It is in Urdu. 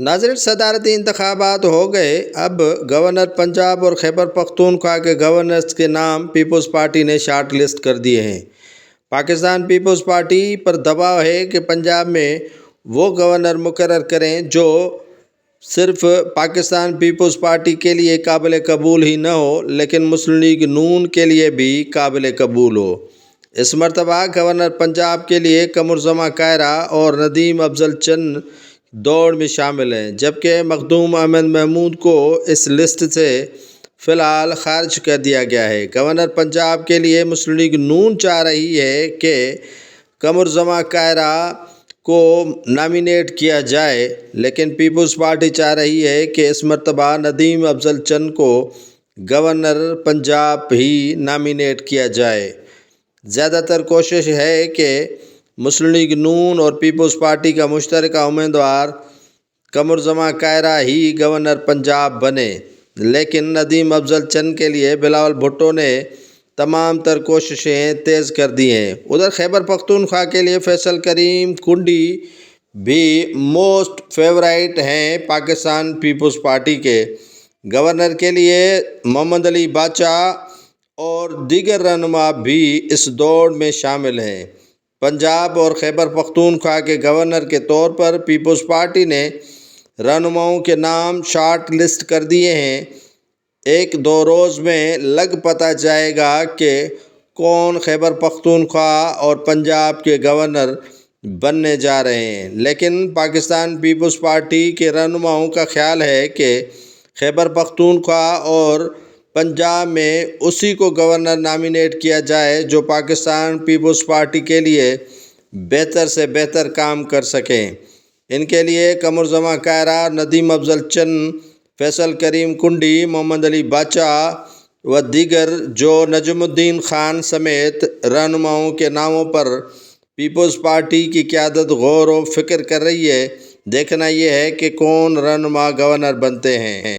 ناظرین، صدارتی انتخابات ہو گئے۔ اب گورنر پنجاب اور خیبر پختونخوا کے گورنرز کے نام پیپلز پارٹی نے شارٹ لسٹ کر دیے ہیں۔ پاکستان پیپلز پارٹی پر دباؤ ہے کہ پنجاب میں وہ گورنر مقرر کریں جو صرف پاکستان پیپلز پارٹی کے لیے قابل قبول ہی نہ ہو لیکن مسلم لیگ نون کے لیے بھی قابل قبول ہو۔ اس مرتبہ گورنر پنجاب کے لیے قمرزمان کائرہ اور ندیم افضل چن دوڑ میں شامل ہیں، جبکہ مخدوم احمد محمود کو اس لسٹ سے فی الحال خارج کر دیا گیا ہے۔ گورنر پنجاب کے لیے مسلم لیگ نون چاہ رہی ہے کہ قمرزمان کائرہ کو نامینیٹ کیا جائے، لیکن پیپلز پارٹی چاہ رہی ہے کہ اس مرتبہ ندیم افضل چن کو گورنر پنجاب ہی نامینیٹ کیا جائے۔ زیادہ تر کوشش ہے کہ مسلم لیگ نون اور پیپلز پارٹی کا مشترکہ امیدوار قمرزمان کائرہ ہی گورنر پنجاب بنے، لیکن ندیم افضل چن کے لیے بلاول بھٹو نے تمام تر کوششیں تیز کر دی ہیں۔ ادھر خیبر پختونخوا کے لیے فیصل کریم کنڈی بھی موسٹ فیورائٹ ہیں پاکستان پیپلز پارٹی کے۔ گورنر کے لیے محمد علی باچا اور دیگر رہنما بھی اس دوڑ میں شامل ہیں۔ پنجاب اور خیبر پختونخوا کے گورنر کے طور پر پیپلز پارٹی نے رہنماؤں کے نام شارٹ لسٹ کر دیے ہیں۔ ایک دو روز میں لگ پتہ جائے گا کہ کون خیبر پختونخوا اور پنجاب کے گورنر بننے جا رہے ہیں، لیکن پاکستان پیپلز پارٹی کے رہنماؤں کا خیال ہے کہ خیبر پختونخوا اور پنجاب میں اسی کو گورنر نامینیٹ کیا جائے جو پاکستان پیپلز پارٹی کے لیے بہتر سے بہتر کام کر سکیں۔ ان کے لیے قمرزمان کائرہ، ندیم افضل چن، فیصل کریم کنڈی، محمد علی باچا و دیگر جو نجم الدین خان سمیت رہنماؤں کے ناموں پر پیپلز پارٹی کی قیادت غور و فکر کر رہی ہے۔ دیکھنا یہ ہے کہ کون رہنما گورنر بنتے ہیں۔